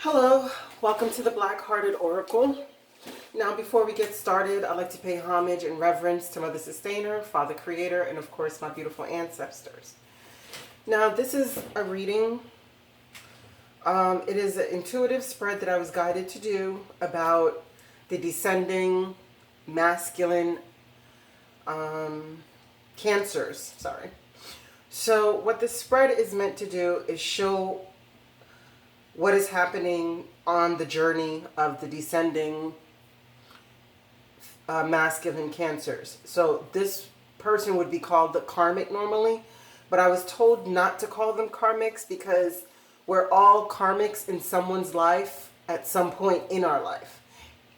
Hello, welcome to the Black-Hearted Oracle. Now, before we get started, I'd like to pay homage and reverence to Mother Sustainer, Father Creator, and of course, my beautiful ancestors. Now, this is a reading. It is an intuitive spread that I was guided to do about the descending masculine cancers. So, what this spread is meant to do is show what is happening on the journey of the descending masculine cancers. So this person would be called the Karmic normally, but I was told not to call them Karmics because we're all Karmics in someone's life at some point in our life.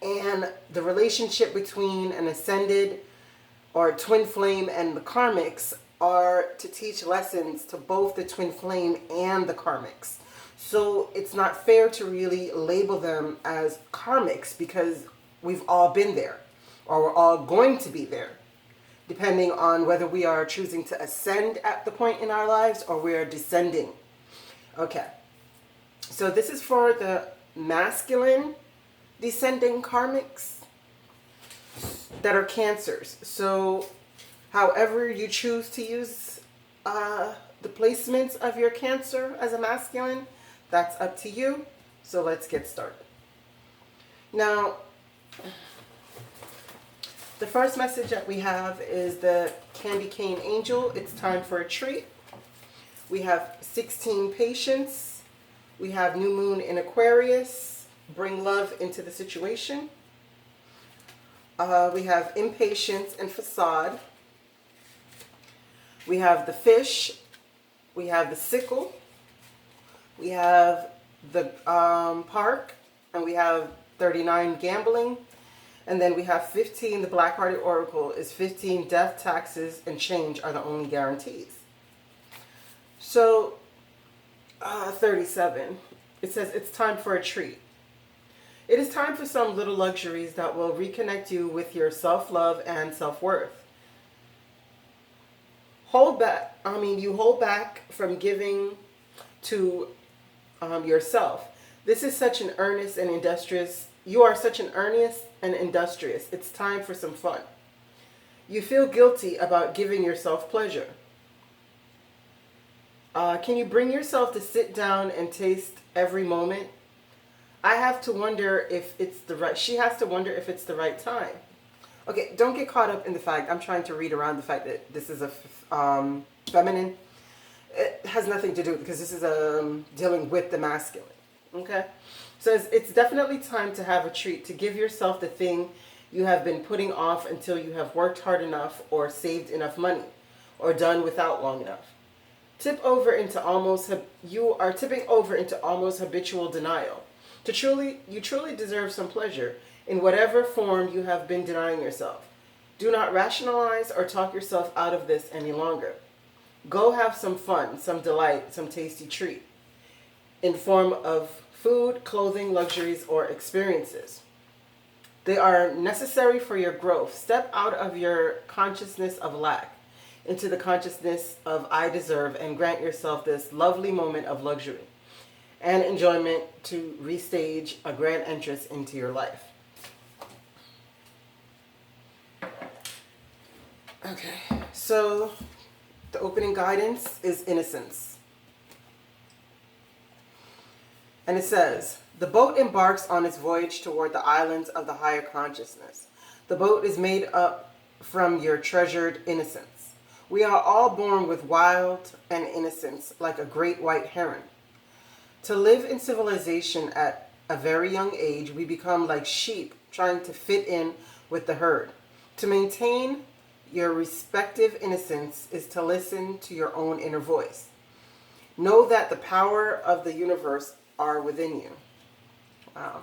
And the relationship between an ascended or twin flame and the Karmics are to teach lessons to both the twin flame and the Karmics. So it's not fair to really label them as Karmics because we've all been there, or we're all going to be there, depending on whether we are choosing to ascend at the point in our lives or we are descending. Okay, so this is for the masculine descending Karmics that are cancers. So however you choose to use the placements of your cancer as a masculine, that's up to you. So let's get started. Now, the first message that we have is the Candy Cane Angel. It's time for a treat. We have 16 patience. We have New Moon in Aquarius. Bring love into the situation. We have Impatience and Facade. We have the Fish. We have the Sickle. We have the Park, and we have 39 Gambling, and then we have 15. The Black-Hearted Oracle is 15. Death, taxes, and change are the only guarantees. So 37. It says it's time for a treat. It is time for some little luxuries that will reconnect you with your self-love and self-worth. You hold back from giving to yourself. This is such an earnest and industrious. You are such an earnest and industrious. It's time for some fun. You feel guilty about giving yourself pleasure. Can you bring yourself to sit down and taste every moment? I have to wonder if it's the right. She has to wonder if it's the right time. Okay, don't get caught up in the fact. I'm trying to read around the fact that this is a feminine. It has nothing to do because this is dealing with the masculine. Okay, so it's definitely time to have a treat, to give yourself the thing you have been putting off until you have worked hard enough or saved enough money or done without long enough. You are tipping over into almost habitual denial. You truly deserve some pleasure in whatever form you have been denying yourself. Do not rationalize or talk yourself out of this any longer. Go have some fun, some delight, some tasty treat in form of food, clothing, luxuries, or experiences. They are necessary for your growth. Step out of your consciousness of lack into the consciousness of I deserve and grant yourself this lovely moment of luxury and enjoyment to restage a grand entrance into your life. Okay, so the opening guidance is innocence. And it says, the boat embarks on its voyage toward the islands of the higher consciousness. The boat is made up from your treasured innocence. We are all born with wild and innocence like a great white heron. To live in civilization at a very young age, we become like sheep trying to fit in with the herd. To maintain your respective innocence is to listen to your own inner voice. Know that the power of the universe are within you. Wow.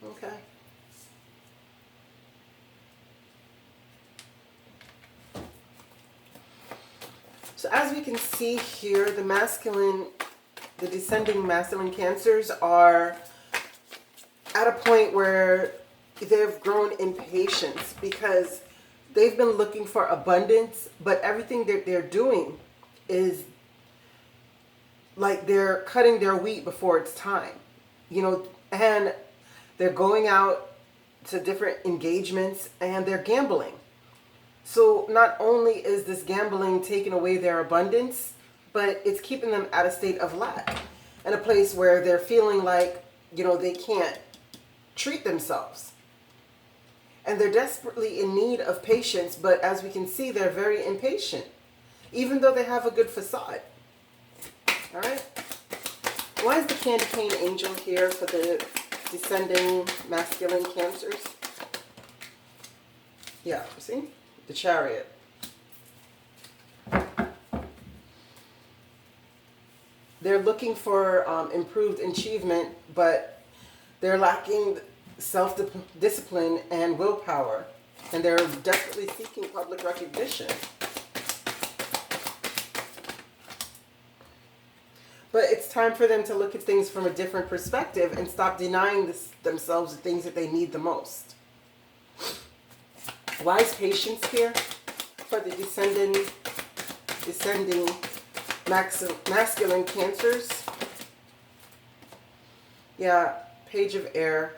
Okay. So as we can see here, the descending masculine cancers are at a point where they've grown impatient because they've been looking for abundance, but everything that they're doing is like they're cutting their wheat before it's time. You know, And they're going out to different engagements and they're gambling. So not only is this gambling taking away their abundance, but it's keeping them at a state of lack, in a place where they're feeling like, they can't treat themselves. And they're desperately in need of patience, but as we can see, they're very impatient, even though they have a good facade. All right? Why is the candy cane angel here for the descending masculine Cancers? Yeah, see? The Chariot. They're looking for improved achievement, but they're lacking self-discipline and willpower. And they're desperately seeking public recognition. But it's time for them to look at things from a different perspective and stop denying themselves the things that they need the most. Why is patience here for the descending masculine Cancers? Yeah, Page of Air.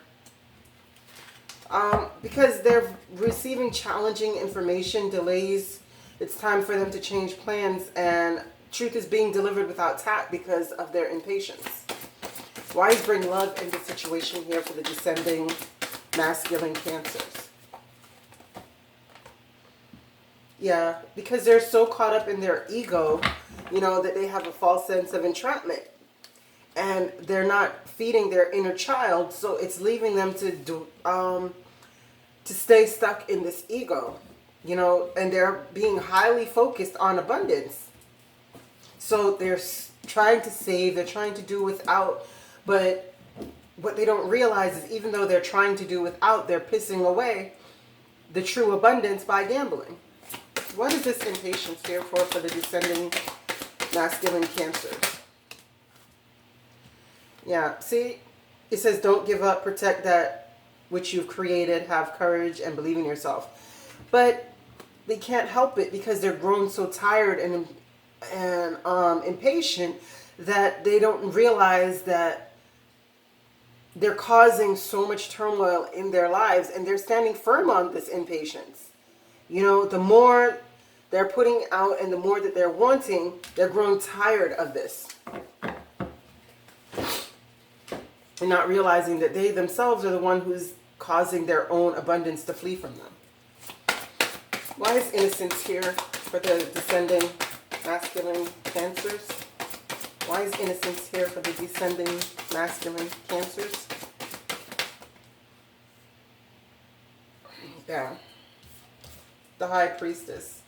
Because they're receiving challenging information, delays, it's time for them to change plans, and truth is being delivered without tact because of their impatience. Why is bring love in the situation here for the descending masculine Cancers? Yeah, because they're so caught up in their ego, that they have a false sense of entrapment. And they're not feeding their inner child, so it's leaving them to stay stuck in this ego, and they're being highly focused on abundance. So they're trying to save, they're trying to do without, but what they don't realize is even though they're trying to do without, they're pissing away the true abundance by gambling. What is this impatience here for the descending masculine Cancers? Yeah, see, it says don't give up, protect that which you've created, have courage and believe in yourself. But they can't help it because they're grown so tired and impatient that they don't realize that they're causing so much turmoil in their lives, and they're standing firm on this impatience. The more they're putting out and the more that they're wanting, they're growing tired of this. And not realizing that they themselves are the one who's causing their own abundance to flee from them. Why is innocence here for the descending masculine Cancers? Why is innocence here for the descending masculine Cancers? Yeah. The High Priestess.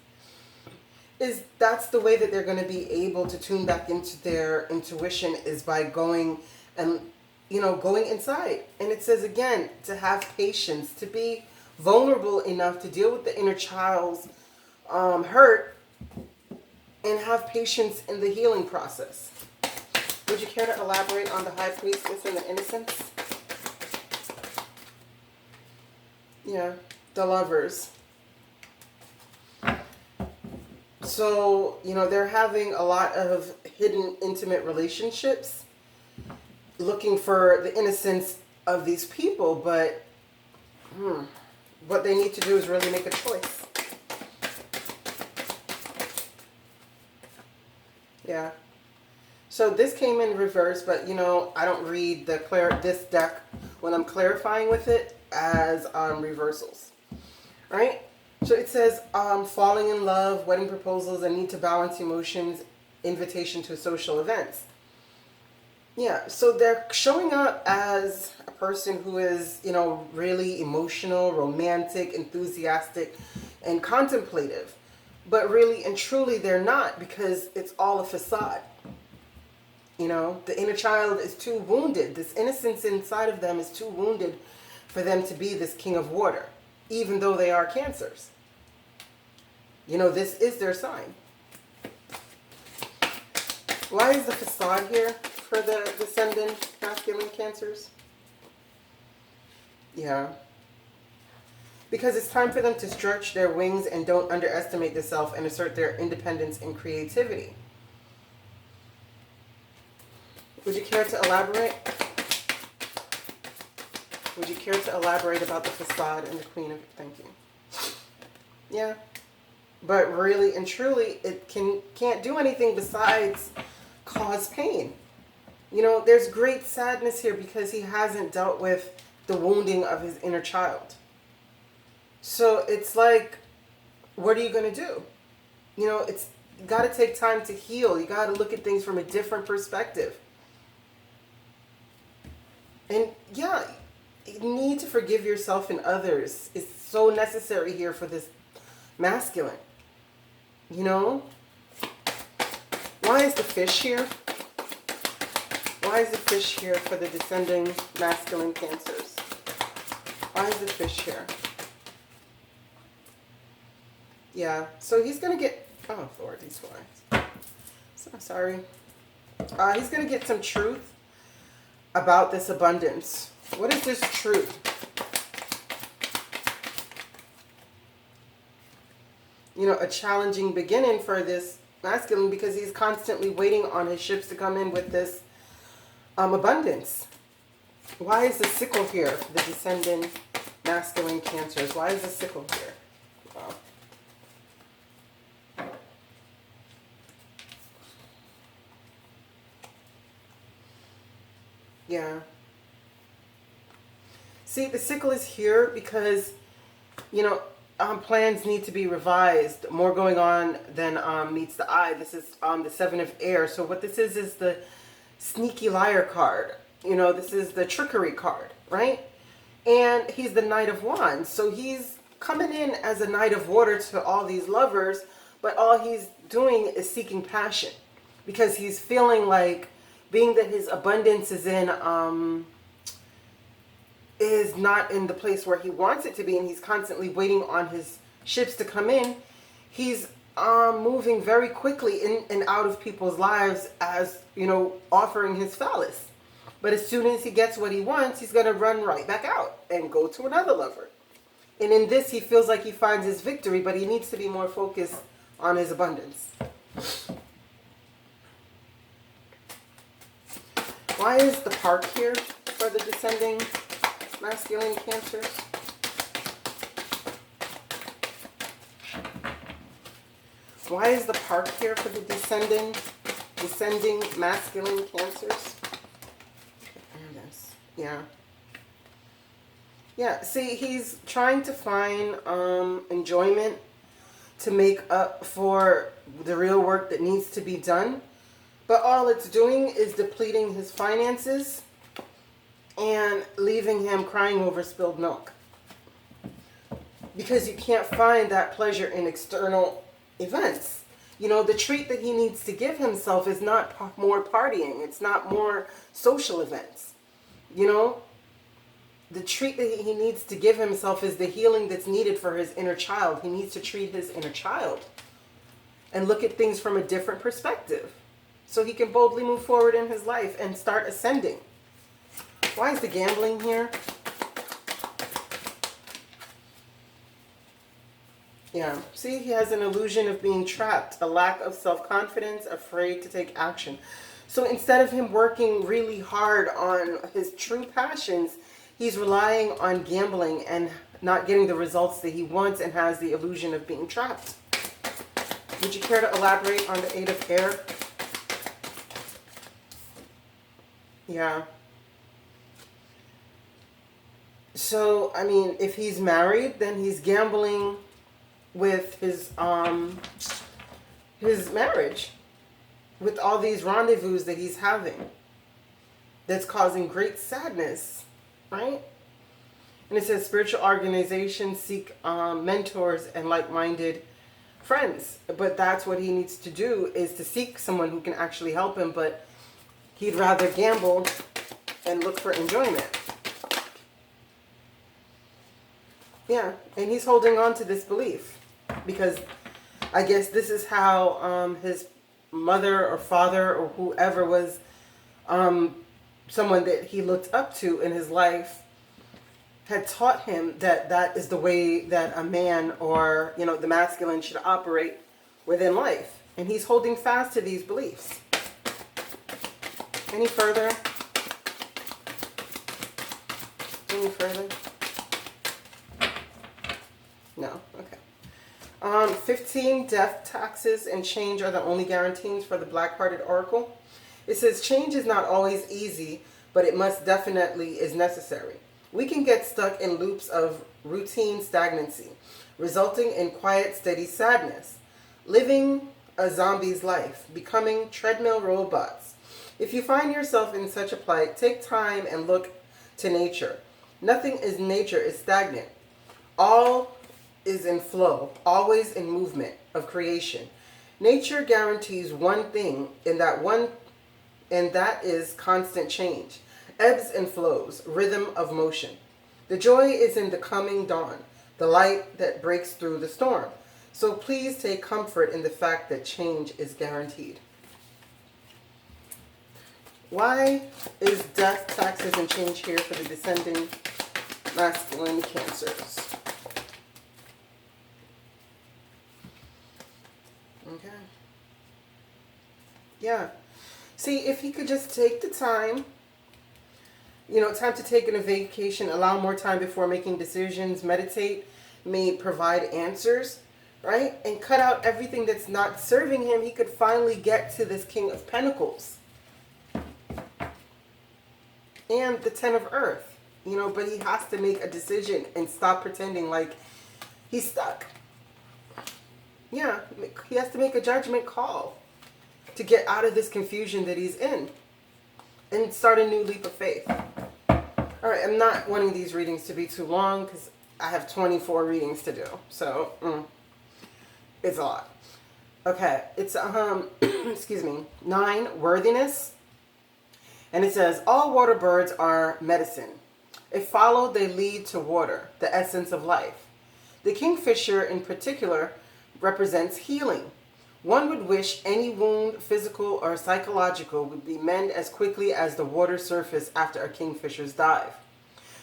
That's the way that they're going to be able to tune back into their intuition, is by going and going inside. And it says again to have patience, to be vulnerable enough to deal with the inner child's hurt, and have patience in the healing process. Would you care to elaborate on the High Priestess and the innocence? Yeah, the Lovers. So, they're having a lot of hidden intimate relationships, looking for the innocence of these people, but what they need to do is really make a choice. Yeah. So this came in reverse, but I don't read this deck when I'm clarifying with it as reversals. Right? So it says falling in love, wedding proposals, and need to balance emotions, invitation to social events. Yeah, so they're showing up as a person who is, really emotional, romantic, enthusiastic, and contemplative. But really and truly they're not, because it's all a facade. The inner child is too wounded. This innocence inside of them is too wounded for them to be this king of water, even though they are Cancers. This is their sign. Why is the facade here for the descendant masculine Cancers? Yeah. Because it's time for them to stretch their wings and don't underestimate the self and assert their independence and creativity. Would you care to elaborate? Would you care to elaborate about the facade and the Queen of... Thank you. Yeah. But really and truly, it can't do anything besides cause pain. You know, there's great sadness here because he hasn't dealt with the wounding of his inner child. So it's like, what are you going to do? You know, you got to take time to heal. You got to look at things from a different perspective. And yeah, you need to forgive yourself and others. It's so necessary here for this masculine. You know? Why is the fish here? Why is the fish here for the descending masculine Cancers? Why is the fish here? Yeah, so he's going to get... Oh, Lord, these flies. So sorry. He's going to get some truth about this abundance. What is this truth? You know, a challenging beginning for this masculine because he's constantly waiting on his ships to come in with this abundance. Why is the sickle here? The descendant masculine Cancers. Why is the sickle here? Wow. Yeah. See, the sickle is here because, you know, plans need to be revised. More going on than meets the eye. This is the Seven of Air. So what this is the sneaky liar card. You know, this is the trickery card, right? And he's the Knight of Wands. So he's coming in as a Knight of Water to all these lovers, but all he's doing is seeking passion because he's feeling like, being that his abundance is not in the place where he wants it to be, and he's constantly waiting on his ships to come in, he's moving very quickly in and out of people's lives as, you know, offering his phallus. But as soon as he gets what he wants, he's going to run right back out and go to another lover. And in this, he feels like he finds his victory, but he needs to be more focused on his abundance. Why is the park here for the descending masculine Cancers? Why is the park here for the descending masculine Cancers? Yeah. Yeah, see, he's trying to find enjoyment to make up for the real work that needs to be done. But all it's doing is depleting his finances and leaving him crying over spilled milk. Because you can't find that pleasure in external events. You know, the treat that he needs to give himself is not more partying. It's not more social events. You know, the treat that he needs to give himself is the healing that's needed for his inner child. He needs to treat his inner child and look at things from a different perspective, so he can boldly move forward in his life and start ascending. Why is the gambling here? Yeah, see, he has an illusion of being trapped, a lack of self-confidence, afraid to take action. So instead of him working really hard on his true passions, he's relying on gambling and not getting the results that he wants and has the illusion of being trapped. Would you care to elaborate on the Eight of Air? Yeah. So, I mean, if he's married, then he's gambling with his marriage, with all these rendezvous that he's having. That's causing great sadness, right? And it says spiritual organizations seek mentors and like-minded friends. But that's what he needs to do, is to seek someone who can actually help him. But he'd rather gamble and look for enjoyment. Yeah, and he's holding on to this belief because I guess this is how his mother or father or whoever was someone that he looked up to in his life had taught him that that is the way that a man, or, you know, the masculine, should operate within life. And he's holding fast to these beliefs. Any further? Any further? No? Okay. 15, death, taxes, and change are the only guarantees for the Black-Hearted Oracle. It says change is not always easy, but it most definitely is necessary. We can get stuck in loops of routine stagnancy, resulting in quiet, steady sadness, living a zombie's life, becoming treadmill robots. If you find yourself in such a plight, take time and look to nature. Nothing in nature is stagnant. All is in flow, always in movement of creation. Nature guarantees one thing, and that is constant change, ebbs and flows, rhythm of motion. The joy is in the coming dawn, the light that breaks through the storm. So please take comfort in the fact that change is guaranteed. Why is death, taxes, and change here for the descending masculine Cancers? Okay. Yeah. See, if he could just take the time, time to take in a vacation, allow more time before making decisions, meditate, may provide answers, right? And cut out everything that's not serving him, he could finally get to this King of Pentacles. And the Ten of Earth, but he has to make a decision and stop pretending like he's stuck. Yeah, he has to make a judgment call to get out of this confusion that he's in and start a new leap of faith. All right, I'm not wanting these readings to be too long because I have 24 readings to do. So, it's a lot. Okay, it's, excuse me, 9, worthiness. And it says, all water birds are medicine. If followed, they lead to water, the essence of life. The kingfisher in particular represents healing. One would wish any wound, physical or psychological, would be mended as quickly as the water surface after a kingfisher's dive.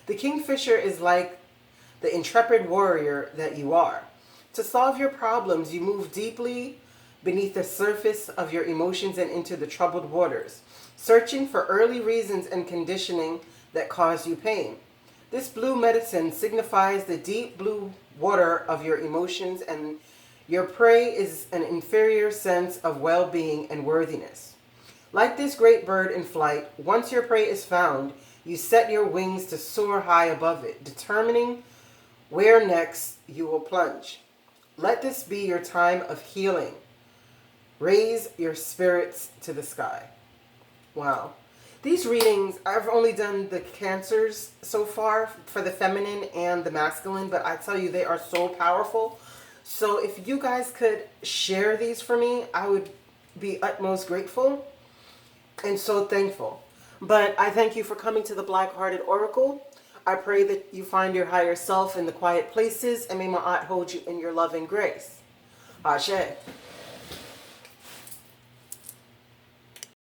The kingfisher is like the intrepid warrior that you are. To solve your problems, you move deeply beneath the surface of your emotions and into the troubled waters, searching for early reasons and conditioning that cause you pain. This blue medicine signifies the deep blue water of your emotions, and your prey is an inferior sense of well-being and worthiness. Like this great bird in flight, once your prey is found, you set your wings to soar high above it, determining where next you will plunge. Let this be your time of healing. Raise your spirits to the sky. Wow. These readings, I've only done the Cancers so far for the feminine and the masculine, but I tell you, they are so powerful. So if you guys could share these for me, I would be utmost grateful and so thankful. But I thank you for coming to the Black-Hearted Oracle. I pray that you find your higher self in the quiet places, and may Ma'at hold you in your love and grace. Ashe.